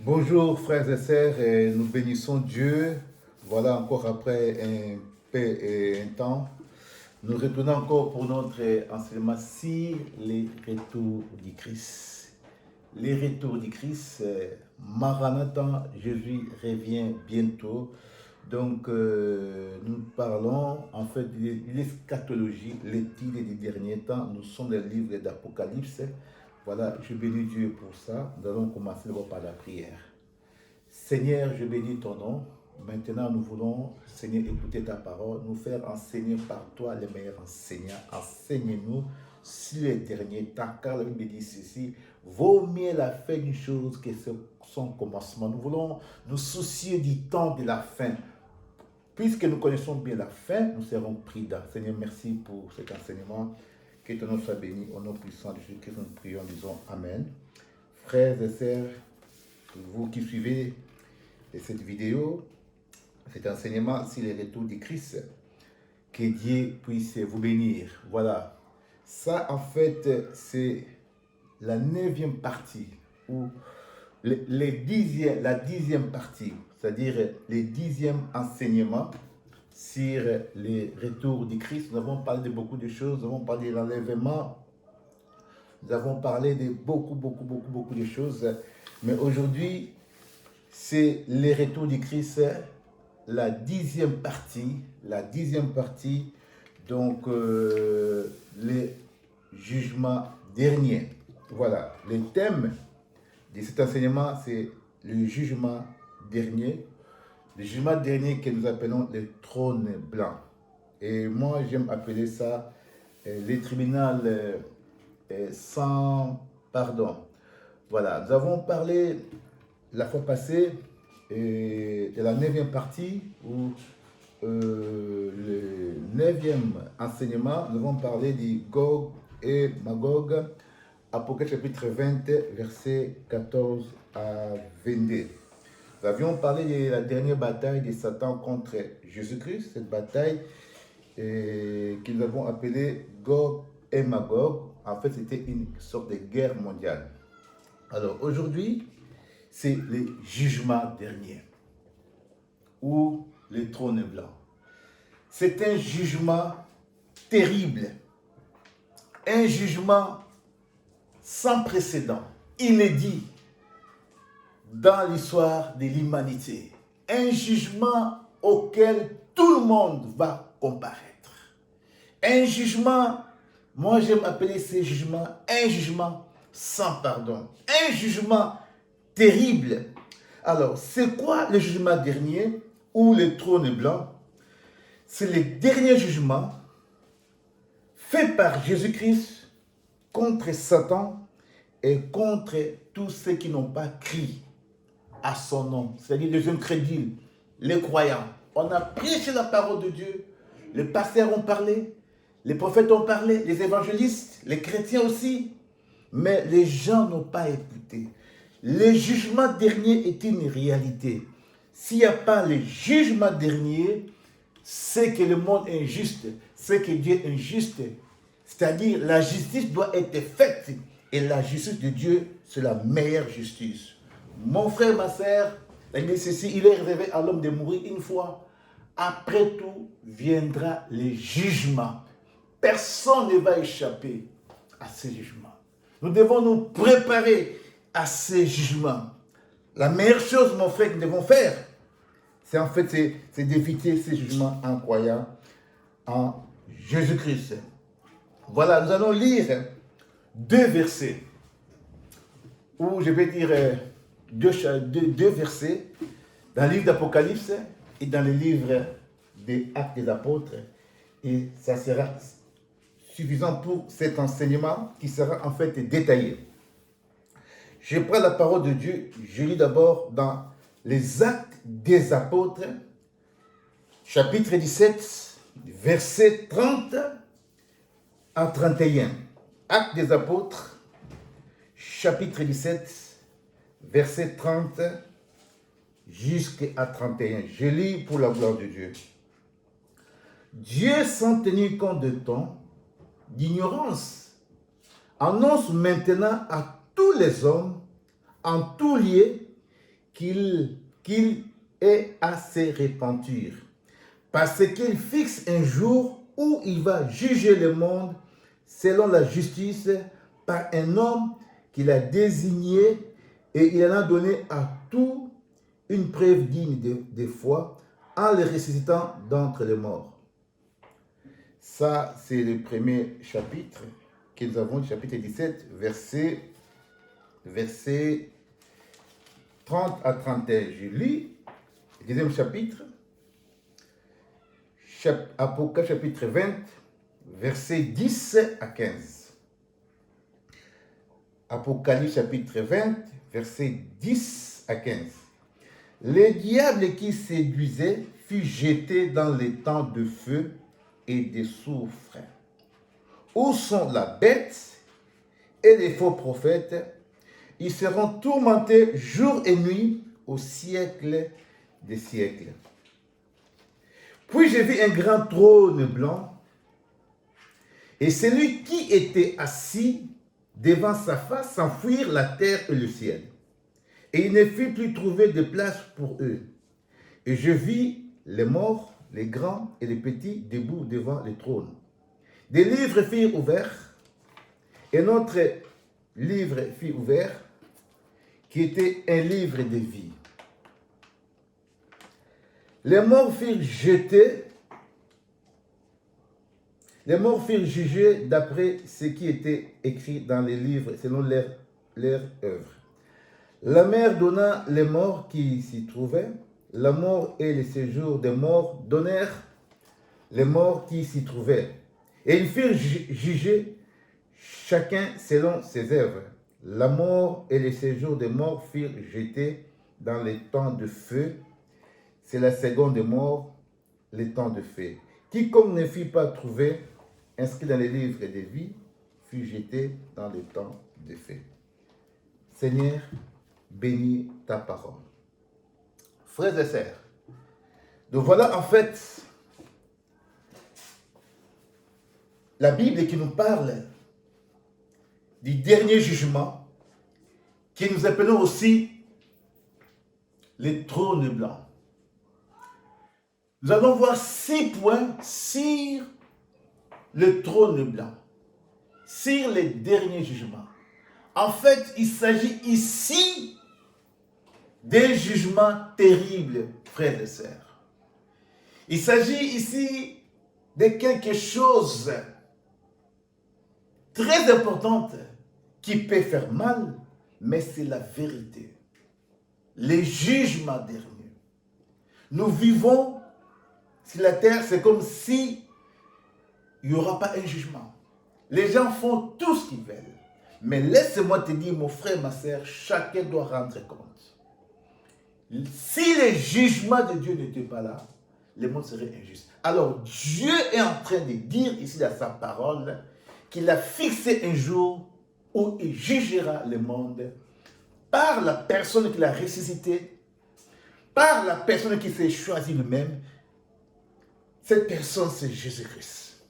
Bonjour frères et sœurs, et nous bénissons Dieu. Voilà encore après un paix et un temps. Nous retournons encore pour notre enseignement sur les retours du Christ. Les retours du Christ, Maranatha, Jésus revient bientôt. Donc nous parlons en fait de l'eschatologie, l'étude des derniers temps. Nous sommes dans le livre d'Apocalypse. Voilà, je bénis Dieu pour ça. Nous allons commencer d'abord par la prière. Seigneur, je bénis ton nom. Maintenant, nous voulons, Seigneur, écouter ta parole, nous faire enseigner par toi les meilleurs enseignants. Enseigne-nous sur les derniers temps, car la Bible dit ceci, vaut mieux la fin d'une chose que son commencement. Nous voulons nous soucier du temps de la fin. Puisque nous connaissons bien la fin, nous serons prudents. Seigneur, merci pour cet enseignement. Que ton nom soit béni. Au nom puissant de Jésus-Christ, nous prions, disons Amen. Frères et sœurs, vous qui suivez cette vidéo, cet enseignement sur les retours du Christ, que Dieu puisse vous bénir. Voilà. Ça, en fait, c'est la 9e partie, ou la 10e partie, c'est-à-dire les 10e enseignements sur les retours du Christ. Nous avons parlé de beaucoup de choses, nous avons parlé de l'enlèvement, nous avons parlé de beaucoup de choses. Mais aujourd'hui, c'est les retours du Christ, la 10e partie, donc les jugements derniers. Voilà, le thème de cet enseignement, c'est le jugement dernier. Le jugement dernier que nous appelons le trône blanc. Et moi, j'aime appeler ça les tribunaux sans pardon. Voilà, nous avons parlé la fois passée de la 9e partie, où le 9e enseignement, nous avons parlé du Gog et Magog, Apocalypse chapitre 20, versets 14 à 22. Nous avions parlé de la dernière bataille de Satan contre Jésus-Christ, cette bataille que nous avons appelée Gog et Magog. En fait, c'était une sorte de guerre mondiale. Alors aujourd'hui, c'est le jugement dernier, ou le trône blanc. C'est un jugement terrible, un jugement sans précédent, inédit dans l'histoire de l'humanité. Un jugement auquel tout le monde va comparaître. Un jugement, moi j'aime appeler ce jugement un jugement sans pardon. Un jugement terrible. Alors, c'est quoi le jugement dernier ou le trône blanc? C'est le dernier jugement fait par Jésus-Christ contre Satan et contre tous ceux qui n'ont pas crié à son nom, c'est-à-dire les incrédules, les croyants. On a prêché la parole de Dieu, les pasteurs ont parlé, les prophètes ont parlé, les évangélistes, les chrétiens aussi, mais les gens n'ont pas écouté. Le jugement dernier est une réalité. S'il n'y a pas le jugement dernier, c'est que le monde est injuste, c'est que Dieu est injuste. C'est-à-dire la justice doit être faite. Et la justice de Dieu, c'est la meilleure justice. Mon frère, ma sœur, il est réservé à l'homme de mourir une fois. Après tout, viendra le jugement. Personne ne va échapper à ce jugement. Nous devons nous préparer à ces jugements. La meilleure chose, mon frère, que nous devons faire, c'est en fait d'éviter ces jugements en croyant en Jésus-Christ. Voilà, nous allons lire 2 versets, ou je vais dire deux versets dans le livre d'Apocalypse et dans le livre des Actes des Apôtres. Et ça sera suffisant pour cet enseignement qui sera en fait détaillé. Je prends la parole de Dieu, je lis d'abord dans les Actes des Apôtres, chapitre 17, versets 30 à 31. Actes des Apôtres, chapitre 17, verset 30 jusqu'à 31. Je lis pour la gloire de Dieu. Dieu, sans tenir compte de ton ignorance, annonce maintenant à tous les hommes, en tout lieu, qu'il ait à se repentir, parce qu'il fixe un jour où il va juger le monde selon la justice par un homme qu'il a désigné, et il en a donné à tout une preuve digne de foi en le ressuscitant d'entre les morts. Ça, c'est le premier chapitre que nous avons, chapitre 17, verset 30 à 31. Je lis le deuxième chapitre, Apocalypse chapitre 20, verset 10 à 15. Apocalypse chapitre 20, verset 10 à 15. Le diable qui séduisait fut jeté dans les temps de feu et de soufre, où sont la bête et les faux prophètes. Ils seront tourmentés jour et nuit au siècle des siècles. Puis j'ai vu un grand trône blanc, et celui qui était assis devant sa face s'enfuir la terre et le ciel. Et il ne fut plus trouvé de place pour eux. Et je vis les morts, les grands et les petits, debout devant le trône. Des livres furent ouverts, et notre livre fut ouvert, qui était un livre de vie. Les morts furent jetés, les morts furent jugés d'après ce qui était écrit dans les livres, selon leur œuvre. La mer donna les morts qui s'y trouvaient. La mort et le séjour des morts donnèrent les morts qui s'y trouvaient. Et ils furent jugés, chacun selon ses œuvres. La mort et le séjour des morts furent jetés dans les temps de feu. C'est la seconde mort, les temps de feu. Quiconque ne fut pas trouvé inscrit dans les livres de vie fut jeté dans les temps de feu. Seigneur, bénis ta parole. Frères et sœurs, donc voilà en fait la Bible qui nous parle du dernier jugement, que nous appelons aussi les trônes blancs. Nous allons voir 6 points sur le trône blanc, sur les derniers jugements. En fait, il s'agit ici d'un jugement terrible, frères et sœurs. Il s'agit ici de quelque chose de très important qui peut faire mal, mais c'est la vérité. Les jugements derniers. Nous vivons sur la terre, c'est comme si il n'y aura pas un jugement. Les gens font tout ce qu'ils veulent. Mais laisse-moi te dire, mon frère, ma sœur, chacun doit rendre compte. Si le jugement de Dieu n'était pas là, le monde serait injuste. Alors Dieu est en train de dire ici dans sa parole qu'il a fixé un jour où il jugera le monde par la personne qu'il a ressuscité, par la personne qui s'est choisie lui-même. Cette personne, c'est Jésus-Christ.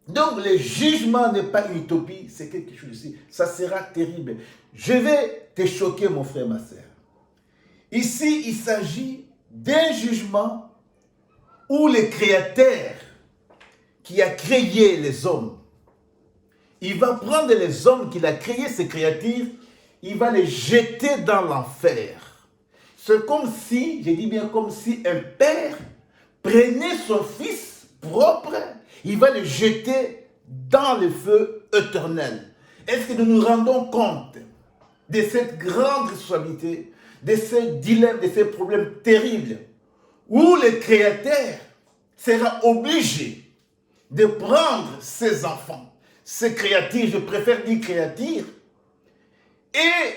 Donc le jugement n'est pas une utopie, c'est quelque chose ici. Ça sera terrible. Je vais te choquer, mon frère, ma sœur. Ici, il s'agit d'un jugement où le Créateur qui a créé les hommes, il va prendre les hommes qu'il a créés, ces créatures, il va les jeter dans l'enfer. C'est comme si, je dis bien comme si un père prenait son fils propre, il va le jeter dans le feu éternel. Est-ce que nous nous rendons compte de cette grande responsabilité, de ces dilemmes, de ces problèmes terribles, où le Créateur sera obligé de prendre ses enfants, ses créatures, je préfère dire créatures, et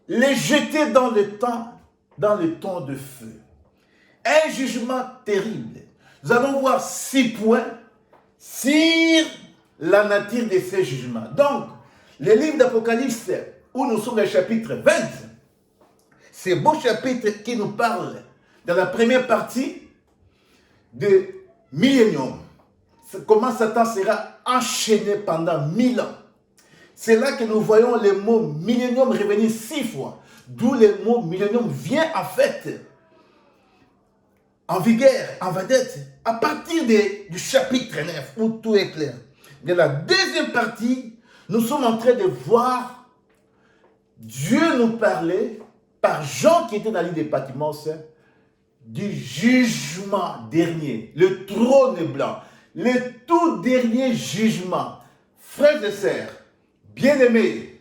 les jeter dans le temps de feu. Un jugement terrible. Nous allons voir 6 points sur la nature de ces jugements. Donc, le livre d'Apocalypse, où nous sommes au chapitre 20, c'est beau chapitre qui nous parle dans la première partie de millénium. Comment Satan sera enchaîné pendant 1000 ans. C'est là que nous voyons le mot millénium revenir 6 fois. d'où le mot millénium vient en fait en vigueur, en vedette, à partir du chapitre 9, où tout est clair. Dans la deuxième partie, nous sommes en train de voir Dieu nous parler, par Jean qui était dans l'île de Patmos, du jugement dernier, le trône blanc, le tout dernier jugement. Frères et sœurs, bien-aimés,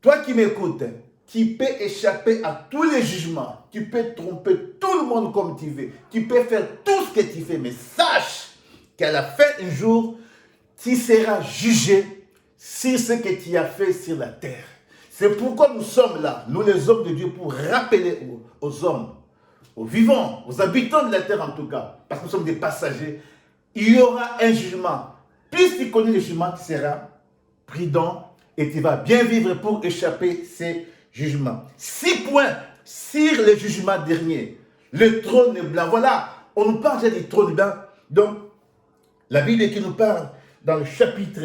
toi qui m'écoutes, tu peux échapper à tous les jugements, tu peux tromper tout le monde comme tu veux, tu peux faire tout ce que tu fais, mais sache qu'à la fin un jour, tu seras jugé sur ce que tu as fait sur la terre. C'est pourquoi nous sommes là, nous les hommes de Dieu, pour rappeler aux hommes, aux vivants, aux habitants de la terre en tout cas, parce que nous sommes des passagers, il y aura un jugement. Plus tu connais le jugement, tu seras prudent et tu vas bien vivre pour échapper ces jugements. 6 points sur le jugement dernier. Le trône blanc. Voilà, on nous parle du trône blanc. Donc, la Bible qui nous parle dans le chapitre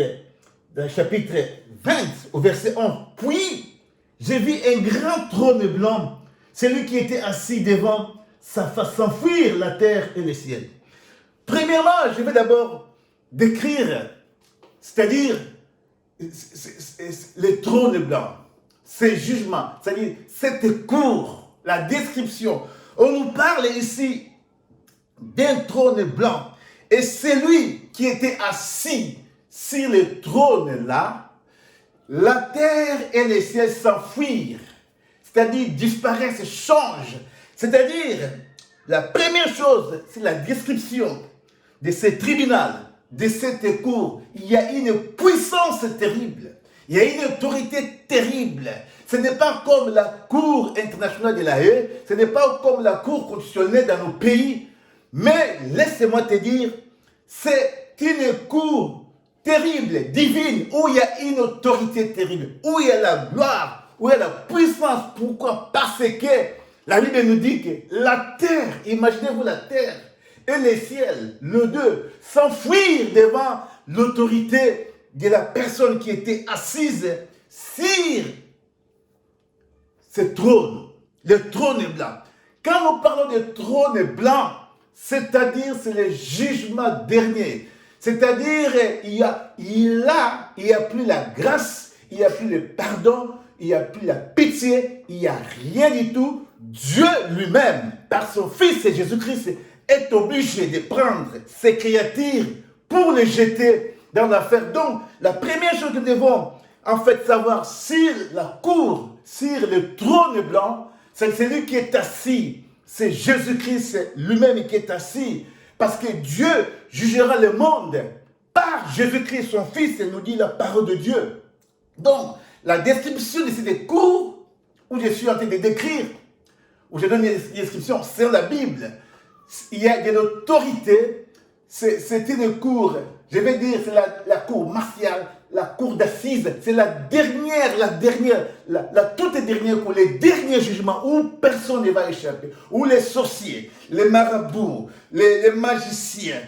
20, au verset 11. Puis, j'ai vu un grand trône blanc, celui qui était assis devant sa face, s'enfuir la terre et le ciel. Premièrement, je vais d'abord décrire, c'est-à-dire le trône blanc, ces jugements, c'est-à-dire cette cour, la description. On nous parle ici d'un trône blanc. Et celui qui était assis sur le trône là, la terre et les cieux s'enfuirent, c'est-à-dire disparaissent, changent. C'est-à-dire, la première chose, c'est la description de ce tribunal, de cette cour. Il y a une puissance terrible, il y a une autorité terrible. Ce n'est pas comme la Cour internationale de la Haye, ce n'est pas comme la Cour constitutionnelle dans nos pays, mais laisse-moi te dire, c'est une cour terrible, divine, où il y a une autorité terrible, où il y a la gloire, où il y a la puissance. Pourquoi? Parce que la Bible nous dit que la terre, imaginez-vous la terre, et les ciels, les deux, s'enfuirent devant l'autorité de la personne qui était assise sur ce trône, le trône blanc. Quand nous parlons de trône blanc, c'est-à-dire c'est le jugement dernier. C'est-à-dire il y a plus la grâce, il n'y a plus le pardon, il n'y a plus la pitié, il n'y a rien du tout. Dieu lui-même, par son Fils Jésus-Christ, est obligé de prendre ses créatures pour les jeter dans l'affaire. Donc, la première chose que nous devons en fait savoir sur la cour, sur le trône blanc, c'est celui qui est assis. C'est Jésus-Christ lui-même qui est assis. Parce que Dieu jugera le monde par Jésus-Christ, son Fils, nous dit la parole de Dieu. Donc, la description de cette cour, où je suis en train de décrire, où je donne une description, c'est dans la Bible. Il y a de l'autorité, c'est une cour, je vais dire, c'est la cour martiale, la cour d'assises, c'est la toute dernière cour, les derniers jugements où personne ne va échapper, où les sorciers, les marabouts, les magiciens,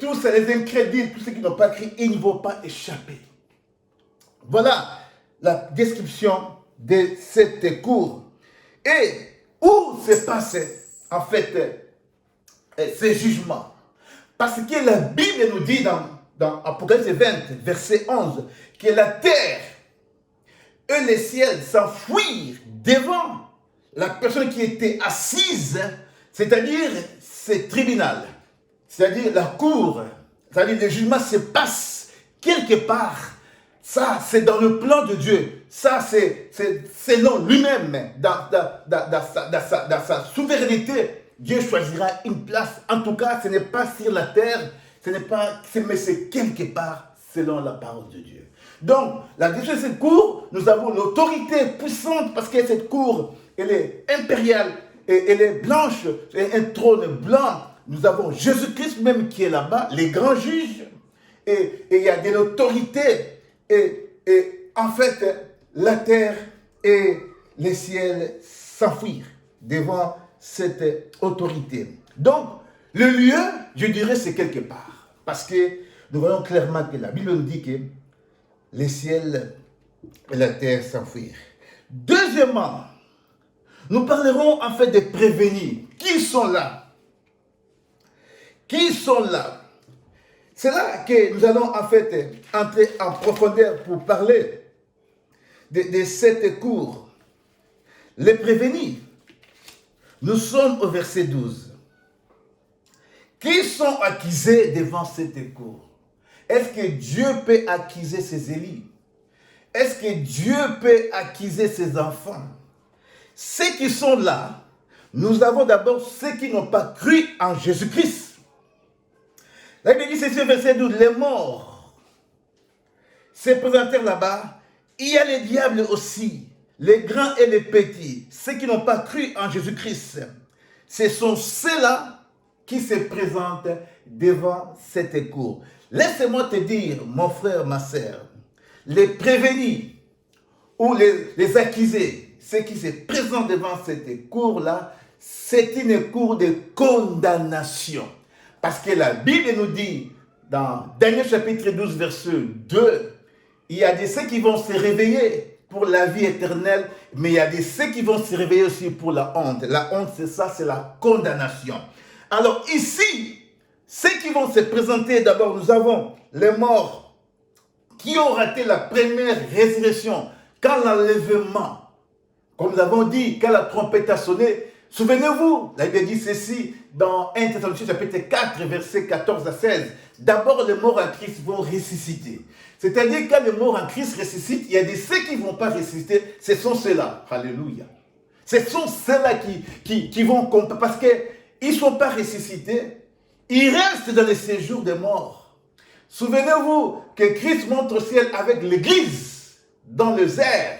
tous les incrédules, tous ceux qui n'ont pas crié, ils ne vont pas échapper. Voilà la description de cette cour. Et où se passe en fait ces jugements? Parce que la Bible nous dit dans Apocalypse 20, verset 11, que la terre et les ciels s'enfuirent devant la personne qui était assise, c'est-à-dire ce tribunal, c'est-à-dire la cour, c'est-à-dire le jugement se passe quelque part. Ça, c'est dans le plan de Dieu. Ça, c'est selon lui-même, dans sa souveraineté. Dieu choisira une place. En tout cas, ce n'est pas sur la terre, mais c'est quelque part selon la parole de Dieu. Donc, la description de cette cour, nous avons l'autorité puissante parce que cette cour, elle est impériale, et elle est blanche, et un trône blanc. Nous avons Jésus-Christ même qui est là-bas, les grands juges, et il y a de l'autorité. Et en fait, la terre et les ciels s'enfuirent devant cette autorité. Donc, le lieu, je dirais, c'est quelque part. Parce que nous voyons clairement que la Bible nous dit que les ciels et la terre s'enfuirent. Deuxièmement, Nous parlerons en fait des prévenus. Qui sont là? Qui sont là? C'est là que nous allons en fait entrer en profondeur pour parler de cette cour. Les prévenus. Nous sommes au verset 12. Qui sont accusés devant cette cour? Est-ce que Dieu peut accuser ses élus? Est-ce que Dieu peut accuser ses enfants? Ceux qui sont là, nous avons d'abord ceux qui n'ont pas cru en Jésus-Christ. La Bible dit ceci au verset 12, les morts se présentèrent là-bas. Il y a les diables aussi, les grands et les petits, ceux qui n'ont pas cru en Jésus-Christ. Ce sont ceux-là qui se présentent devant cette cour. Laisse-moi te dire, mon frère, ma sœur, les prévenus ou les accusés, ceux qui se présentent devant cette cour-là, c'est une cour de condamnation. Parce que la Bible nous dit, dans Daniel chapitre 12, verset 2, il y a de ceux qui vont se réveiller pour la vie éternelle, mais il y a de ceux qui vont se réveiller aussi pour la honte. La honte, c'est ça, c'est la condamnation. Alors ici, ceux qui vont se présenter, d'abord, nous avons les morts qui ont raté la première résurrection, quand l'enlèvement, comme nous avons dit, quand la trompette a sonné. Souvenez-vous, la Bible dit ceci dans 1 Thessaloniciens chapitre 4, versets 14 à 16. D'abord, les morts en Christ vont ressusciter. C'est-à-dire, quand les morts en Christ ressuscitent, il y a de ceux qui ne vont pas ressusciter, ce sont ceux-là. Alléluia. Ce sont ceux-là qui vont comprendre, parce qu'ils ne sont pas ressuscités, ils restent dans le séjour des morts. Souvenez-vous que Christ monte au ciel avec l'Église dans les airs.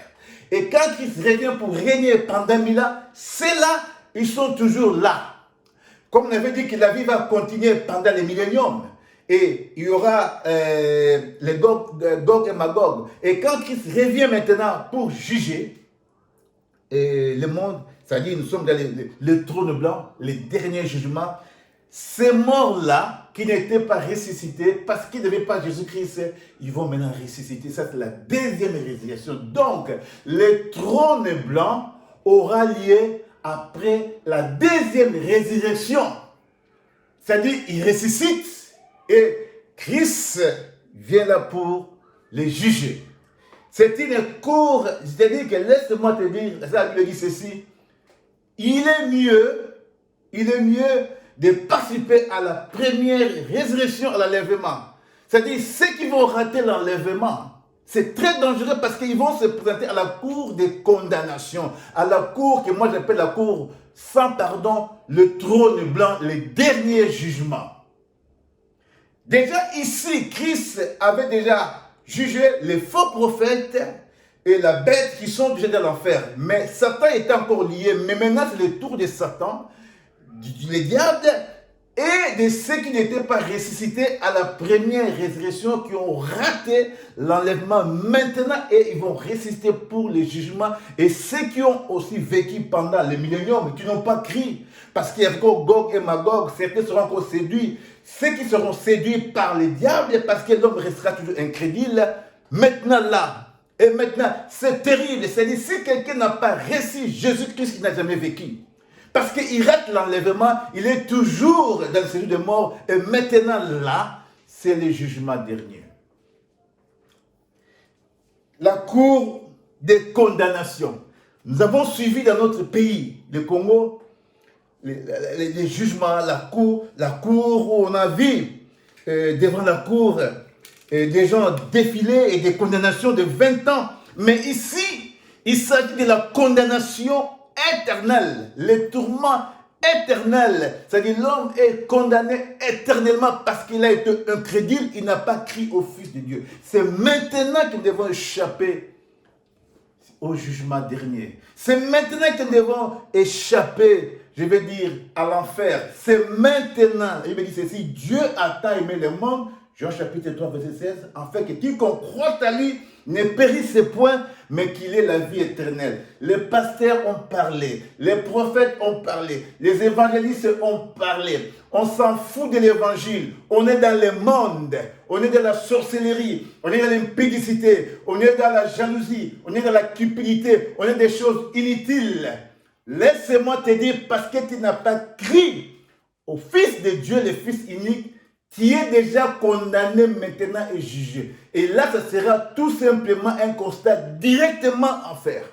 Et quand Christ revient pour régner pendant 1000 ans, ceux-là, ils sont toujours là. Comme on avait dit que la vie va continuer pendant les milléniums. Et il y aura les Gog et Magog. Et quand Christ revient maintenant pour juger le monde, c'est-à-dire nous sommes dans le trône blanc, les derniers jugements, ces morts-là, qui n'étaient pas ressuscités, parce qu'ils n'avaient pas Jésus-Christ, ils vont maintenant ressusciter. Ça, c'est la deuxième résurrection. Donc, le trône blanc aura lieu après la deuxième résurrection. C'est-à-dire, il ressuscite et Christ vient là pour les juger. C'est une cour, c'est-à-dire que laisse-moi te dire, la Bible dit ceci, il est mieux de participer à la première résurrection, à l'enlèvement. C'est-à-dire, ceux qui vont rater l'enlèvement, c'est très dangereux parce qu'ils vont se présenter à la cour de condamnation, à la cour que moi j'appelle la cour sans pardon, le trône blanc, les derniers jugements. Déjà ici, Christ avait déjà jugé les faux prophètes et la bête qui sont déjà dans l'enfer. Mais Satan était encore lié. Mais maintenant, c'est le tour de Satan, les diables et de ceux qui n'étaient pas ressuscités à la première résurrection, qui ont raté l'enlèvement maintenant et ils vont ressusciter pour les jugements. Et ceux qui ont aussi vécu pendant les milléniums, qui n'ont pas crié, parce qu'il y a encore Gog et Magog, certains seront encore séduits. Ceux qui seront séduits par les diables, parce que l'homme restera toujours incrédule, maintenant là, et maintenant, c'est terrible. C'est-à-dire, si quelqu'un n'a pas reçu Jésus-Christ, il n'a jamais vécu. Parce qu'il rate l'enlèvement, il est toujours dans le séjour de mort. Et maintenant là, c'est le jugement dernier. La cour des condamnations. Nous avons suivi dans notre pays, le Congo, les jugements, la cour où on a vu devant la cour des gens défiler et des condamnations de 20 ans. Mais ici, il s'agit de la condamnation éternelle, le tourment éternel. C'est-à-dire l'homme est condamné éternellement parce qu'il a été incrédule, il n'a pas crié au Fils de Dieu. C'est maintenant que nous devons échapper au jugement dernier. C'est maintenant que nous devons échapper, je vais dire, à l'enfer. C'est maintenant. Il me dit ceci, Dieu a tant aimé le monde, Jean chapitre 3, verset 16, en fait que quiconque croit à lui ne périsse point, mais qu'il ait la vie éternelle. Les pasteurs ont parlé, les prophètes ont parlé, les évangélistes ont parlé. On s'en fout de l'évangile. On est dans le monde, on est dans la sorcellerie, on est dans l'impudicité, on est dans la jalousie, on est dans la cupidité, on est des choses inutiles. laisse-moi te dire, parce que tu n'as pas cru au Fils de Dieu, le Fils unique, tu es déjà condamné maintenant et jugé. Et là, ça sera tout simplement un constat directement à faire.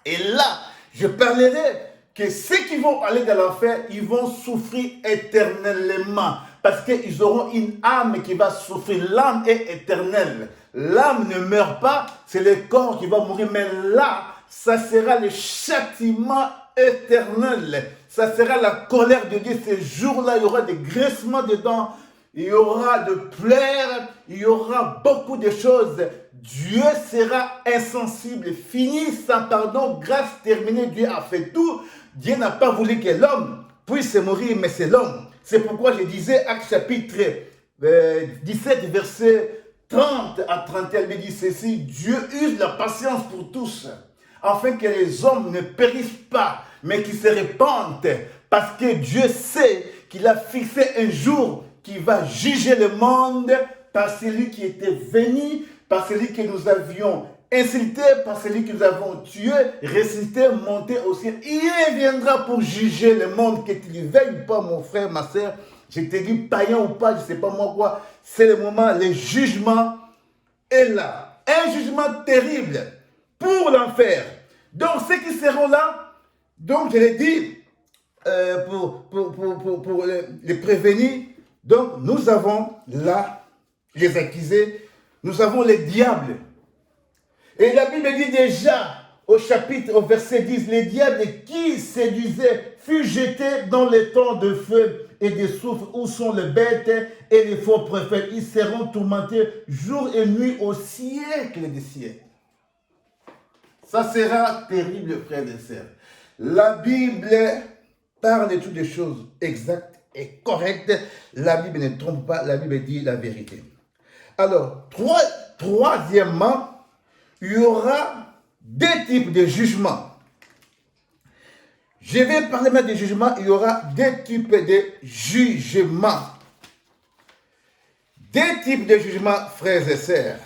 Et là, je parlerai que ceux qui vont aller dans l'enfer, ils vont souffrir éternellement. Parce qu'ils auront une âme qui va souffrir. L'âme est éternelle. L'âme ne meurt pas, c'est le corps qui va mourir. Mais là, ça sera le châtiment éternel. Ça sera la colère de Dieu. Ces jours-là, il y aura des graissements de dents. Il y aura de pleurs. Il y aura beaucoup de choses. Dieu sera insensible, fini, sans pardon, grâce terminée. Dieu a fait tout. Dieu n'a pas voulu que l'homme puisse mourir, mais c'est l'homme. C'est pourquoi je disais, Actes chapitre 17, verset 30 à 31, il dit ceci, Dieu use la patience pour tous, afin que les hommes ne périssent pas, mais qu'ils se répandent, parce que Dieu sait qu'il a fixé un jour qui va juger le monde par celui qui était venu, par celui que nous avions insulté, par celui que nous avons tué, ressuscité, monté au ciel. Il viendra pour juger le monde, que tu le veuilles ou pas, mon frère, ma soeur. Je te dis païen ou pas, je ne sais pas moi quoi. C'est le moment, le jugement est là. Un jugement terrible pour l'enfer. Donc, ceux qui seront là, donc je l'ai dit, pour les prévenir, donc nous avons là les accusés, nous avons les diables. Et la Bible dit déjà au verset 10, les diables qui séduisaient furent jetés dans les temps de feu et de soufre où sont les bêtes et les faux prophètes. Ils seront tourmentés jour et nuit au siècle des siècles. Ça sera terrible, frères et sœurs. La Bible parle de toutes les choses exactes et correctes. La Bible ne trompe pas, la Bible dit la vérité. Alors, troisièmement, il y aura deux types de jugements. Je vais parler maintenant de jugements, il y aura deux types de jugements. Deux types de jugements, frères et sœurs.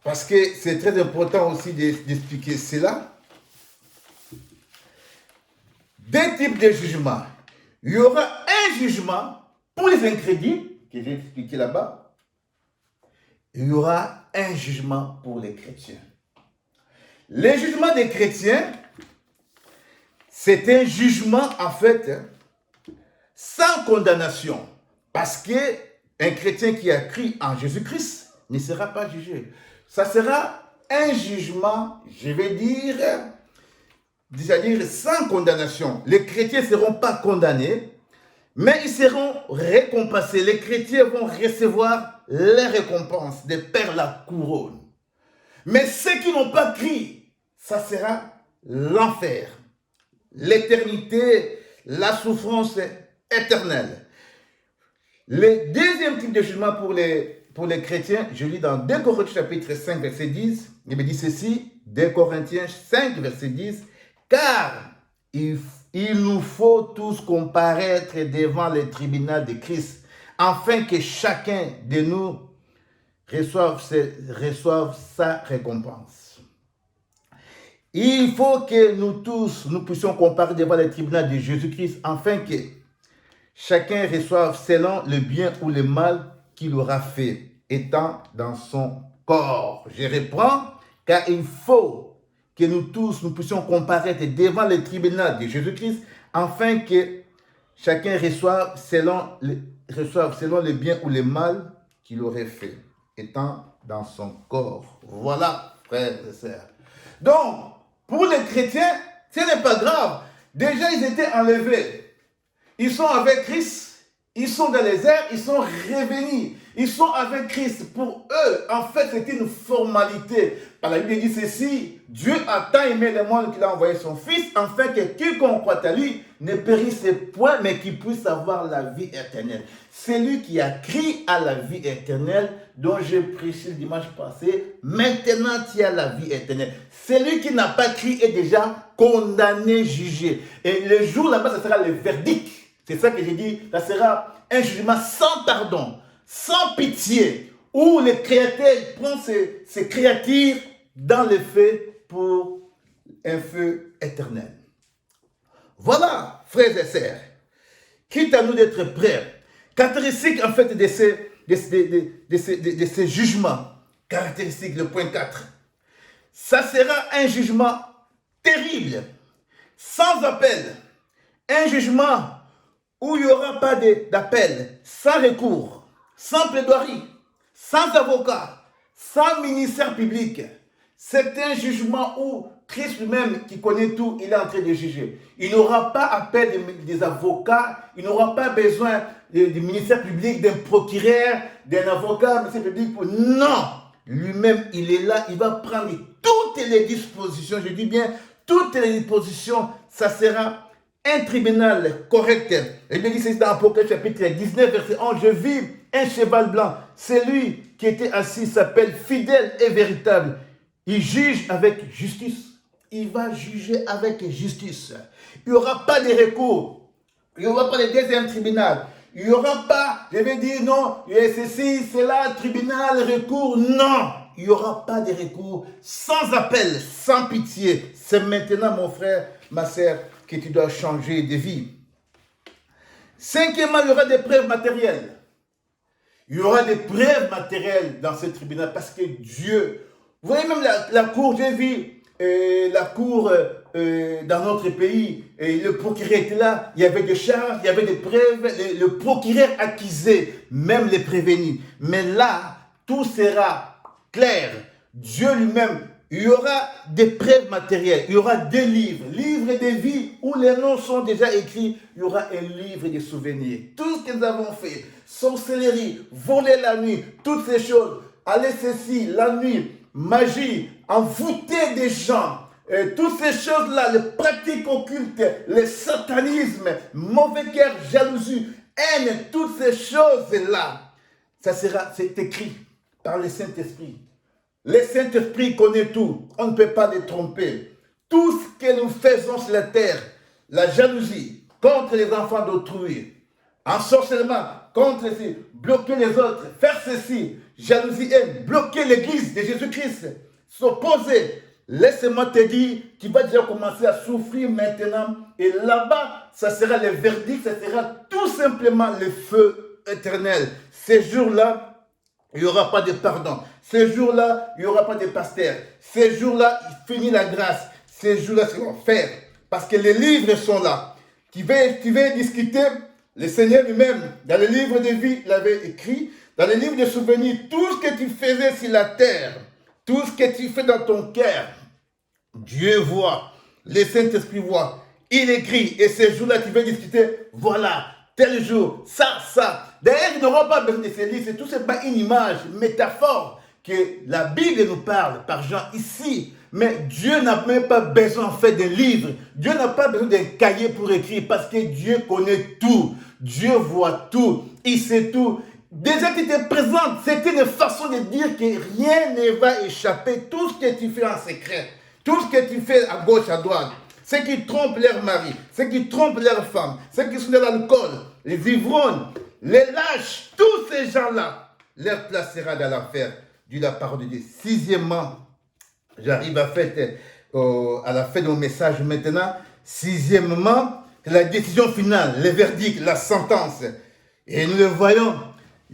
Parce que c'est très important aussi d'expliquer cela. Deux types de jugements. Il y aura un jugement pour les incrédules, que j'ai expliqué là-bas. Il y aura un jugement pour les chrétiens. Le jugement des chrétiens, c'est un jugement en fait sans condamnation. Parce qu'un chrétien qui a cru en Jésus-Christ ne sera pas jugé. Ça sera un jugement, je vais dire, c'est-à-dire sans condamnation. Les chrétiens ne seront pas condamnés, mais ils seront récompensés. Les chrétiens vont recevoir les récompenses, de perdre la couronne. Mais ceux qui n'ont pas cru, ça sera l'enfer, l'éternité, la souffrance éternelle. Le deuxième type de jugement pour les chrétiens, je lis dans 2 Corinthiens chapitre 5, verset 10, il me dit ceci, 2 Corinthiens 5, verset 10, car il nous faut tous comparaître devant le tribunal de Christ, afin que chacun de nous reçoive sa récompense. Il faut que nous tous, nous puissions comparer devant le tribunal de Jésus-Christ, afin que chacun reçoive selon le bien ou le mal qu'il aura fait, étant dans son corps. Je reprends, car il faut que nous tous, nous puissions comparaître devant le tribunal de Jésus-Christ, afin que chacun reçoive selon le bien ou le mal qu'il aurait fait, étant dans son corps. Voilà, frères et sœurs. Donc, pour les chrétiens, ce n'est pas grave. Déjà, ils étaient enlevés. Ils sont avec Christ. Ils sont dans les airs. Ils sont revenus. Ils sont avec Christ. Pour eux, en fait, c'était une formalité. Par la Bible dit ceci, Dieu a tant aimé le monde qu'il a envoyé son Fils, afin que quiconque croit à lui ne périsse point, mais qu'il puisse avoir la vie éternelle. C'est lui qui a crié à la vie éternelle, dont j'ai prêché le dimanche passé. Maintenant, tu as la vie éternelle. Celui qui n'a pas crié est déjà condamné, jugé. Et le jour là-bas, ce sera le verdict. C'est ça que j'ai dit, ça sera un jugement sans pardon, sans pitié, où le Créateur prend ses créatures dans le feu pour un feu éternel. Voilà, frères et sœurs, quitte à nous d'être prêts, caractéristique en fait de ces jugements, caractéristique, le point 4, ça sera un jugement terrible, sans appel, un jugement où il n'y aura pas d'appel, sans recours, sans plaidoirie, sans avocat, sans ministère public. C'est un jugement où Christ lui-même, qui connaît tout, il est en train de juger. Il n'aura pas appel des avocats, il n'aura pas besoin du ministère public, d'un procureur, d'un avocat, du ministère public. Non! Lui-même, il est là, il va prendre toutes les dispositions, je dis bien toutes les dispositions, ça sera un tribunal correct. Et bien dit, c'est dans Apocalypse chapitre 19, verset 11, je vis un cheval blanc. Celui qui était assis s'appelle fidèle et véritable. Il juge avec justice. Il va juger avec justice. Il n'y aura pas de recours. Il n'y aura pas de deuxième tribunal. Il n'y aura pas, je vais dire non, ceci, c'est là, tribunal, recours. Non, il n'y aura pas de recours, sans appel, sans pitié. C'est maintenant, mon frère, ma sœur, que tu dois changer de vie. Cinquièmement, il y aura des preuves matérielles. Il y aura des preuves matérielles dans ce tribunal parce que Dieu, vous voyez même la cour, j'ai vu la cour dans notre pays, et le procureur était là, il y avait des charges, il y avait des preuves, le procureur accusait même les prévenus. Mais là, tout sera clair. Dieu lui-même, il y aura des preuves matérielles, il y aura des livres, livres de vie où les noms sont déjà écrits, il y aura un livre de souvenirs. Tout ce que nous avons fait, sorcellerie, voler la nuit, toutes ces choses, aller ceci, la nuit, magie, envoûter des gens, toutes ces choses-là, les pratiques occultes, le satanisme, mauvais cœur, jalousie, haine, toutes ces choses-là, c'est écrit par le Saint-Esprit. Le Saint-Esprit connaît tout, on ne peut pas les tromper. Tout ce que nous faisons sur la terre, la jalousie contre les enfants d'autrui, ensorcellement contre ceci, bloquer les autres, faire ceci, jalousie, haine, bloquer l'église de Jésus-Christ, s'opposer. Laisse-moi te dire, tu vas déjà commencer à souffrir maintenant. Et là-bas, ça sera le verdict, ça sera tout simplement le feu éternel. Ces jours-là, il n'y aura pas de pardon. Ces jours-là, il n'y aura pas de pasteur. Ces jours-là, il finit la grâce. Ces jours-là, c'est l'enfer. Parce que les livres sont là. Tu veux discuter, le Seigneur lui-même, dans le livre de vie, il avait écrit, dans le livre de souvenirs, tout ce que tu faisais sur la terre, tout ce que tu fais dans ton cœur, Dieu voit, le Saint-Esprit voit, il écrit, et ces jours-là, tu veux discuter, voilà, tel jour, ça. D'ailleurs, il n'aura pas besoin de ces livres, c'est tout simplement une image, une métaphore, que la Bible nous parle par Jean ici. Mais Dieu n'a même pas besoin en fait d'un livre. Dieu n'a pas besoin d'un cahier pour écrire parce que Dieu connaît tout. Dieu voit tout. Il sait tout. Déjà tu te présentes. C'est une façon de dire que rien ne va échapper. Tout ce que tu fais en secret, tout ce que tu fais à gauche, à droite, ceux qui trompent leur mari, ceux qui trompent leur femme, ceux qui sont dans l'alcool, les ivrognes, les lâches, tous ces gens-là, leur place sera dans l'enfer. Dit la parole de Dieu. Sixièmement, j'arrive à la fin de mon message maintenant. Sixièmement, la décision finale, le verdict, la sentence. Et nous le voyons.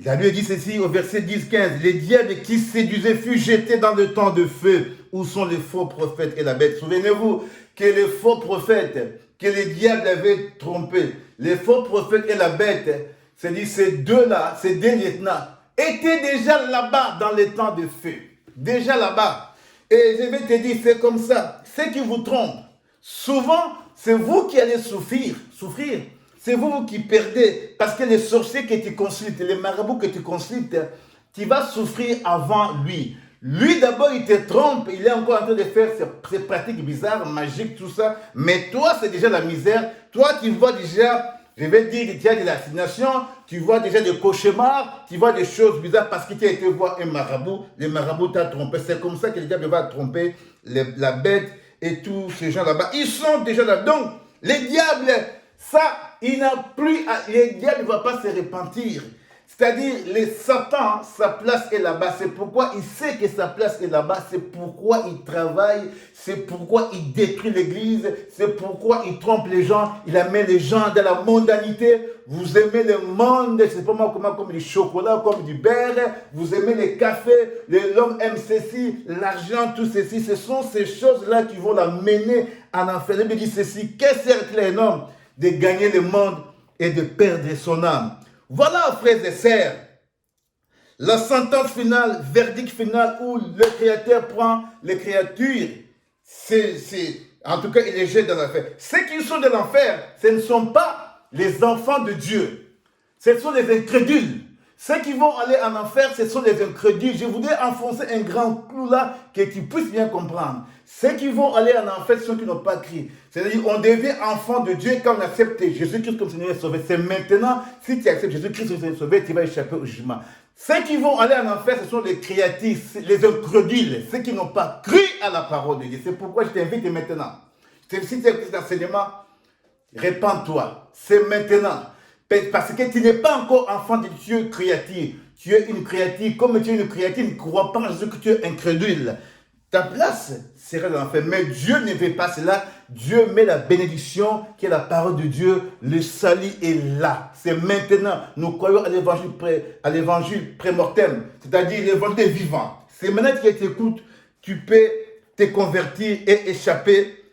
La Bible dit ceci au verset 10-15. Les diables qui séduisaient furent jetés dans le temps de feu. Où sont les faux prophètes et la bête? Souvenez-vous que les faux prophètes, que les diables avaient trompés, les faux prophètes et la bête, c'est-à-dire ces deux-là, ces deux lieutenants, étaient déjà là-bas dans les temps de feu. Déjà là-bas. Et je vais te dire, c'est comme ça. Ceux qui vous trompent, souvent, c'est vous qui allez souffrir. C'est vous qui perdez. Parce que les sorciers que tu consultes, les marabouts que tu consultes, tu vas souffrir avant lui. Lui, d'abord, il te trompe. Il est encore en train de faire ses pratiques bizarres, magiques, tout ça. Mais toi, c'est déjà la misère. Toi, tu vois déjà... Je vais dire que tu as de l'assignation, tu vois déjà des cauchemars, tu vois des choses bizarres parce que tu as été voir un marabout, le marabout t'a trompé. C'est comme ça que le diable va tromper la bête et tous ces gens là-bas. Ils sont déjà là. Donc, les diables, ça, il n'a plus, les diables ne vont pas se repentir. C'est-à-dire, Satan, sa place est là-bas. C'est pourquoi il sait que sa place est là-bas. C'est pourquoi il travaille. C'est pourquoi il détruit l'église. C'est pourquoi il trompe les gens. Il amène les gens dans la mondanité. Vous aimez le monde, c'est pas moi comme du chocolat, comme du beurre. Vous aimez les cafés. L'homme aime ceci, l'argent, tout ceci. Ce sont ces choses-là qui vont l'amener en enfer. Il me dit ceci. Qu'est-ce que c'est un homme de gagner le monde et de perdre son âme? Voilà, frères et sœurs, la sentence finale, verdict final où le Créateur prend les créatures. En tout cas, il les jette dans l'enfer. Ceux qui sont dans l'enfer, ce ne sont pas les enfants de Dieu. Ce sont les incrédules. Ceux qui vont aller en enfer, ce sont les incrédules. Je voudrais enfoncer un grand clou là, que tu puisses bien comprendre. Ceux qui vont aller en enfer, ce sont ceux qui n'ont pas crié. C'est-à-dire, on devient enfant de Dieu quand on accepte Jésus-Christ comme Seigneur et Sauveur. C'est maintenant, si tu acceptes Jésus-Christ comme Seigneur et Sauveur, tu vas échapper au jugement. Ceux qui vont aller en enfer, ce sont les créatures, les incrédules, ceux qui n'ont pas cru à la parole de Dieu. C'est pourquoi je t'invite maintenant. Si tu écoutes cet enseignement, répands-toi. C'est maintenant. Parce que tu n'es pas encore enfant de Dieu créature. Tu es une créature. Comme tu es une créature, ne crois pas en Jésus que tu es incrédule. Ta place serait dans l'enfer. Mais Dieu ne veut pas cela. Dieu met la bénédiction qui est la parole de Dieu. Le salut est là. C'est maintenant. Nous croyons à l'évangile pré-mortem. C'est-à-dire l'évangile vivant. C'est maintenant que tu écoutes. Tu peux te convertir et échapper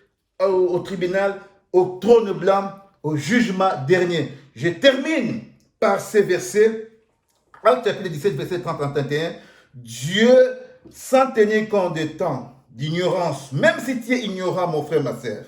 au tribunal, au trône blanc, au jugement dernier. Je termine par ces versets. Actes chapitre 17, verset 30 à 31. Dieu, sans tenir compte des temps d'ignorance, même si tu es ignorant, mon frère, ma sœur,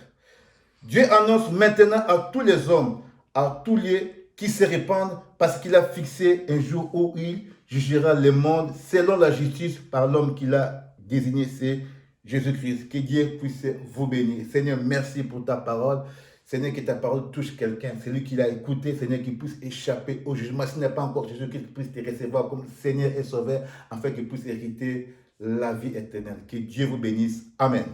Dieu annonce maintenant à tous les hommes, à tous les qui se répandent, parce qu'il a fixé un jour où il jugera le monde selon la justice par l'homme qu'il a désigné, c'est Jésus-Christ. Que Dieu puisse vous bénir. Seigneur, merci pour ta parole. Seigneur, que ta parole touche quelqu'un. C'est lui qui l'a écouté. Seigneur, qu'il puisse échapper au jugement. Ce n'est pas encore Jésus qui puisse te recevoir comme Seigneur et Sauveur, afin qu'il puisse hériter la vie éternelle. Que Dieu vous bénisse. Amen.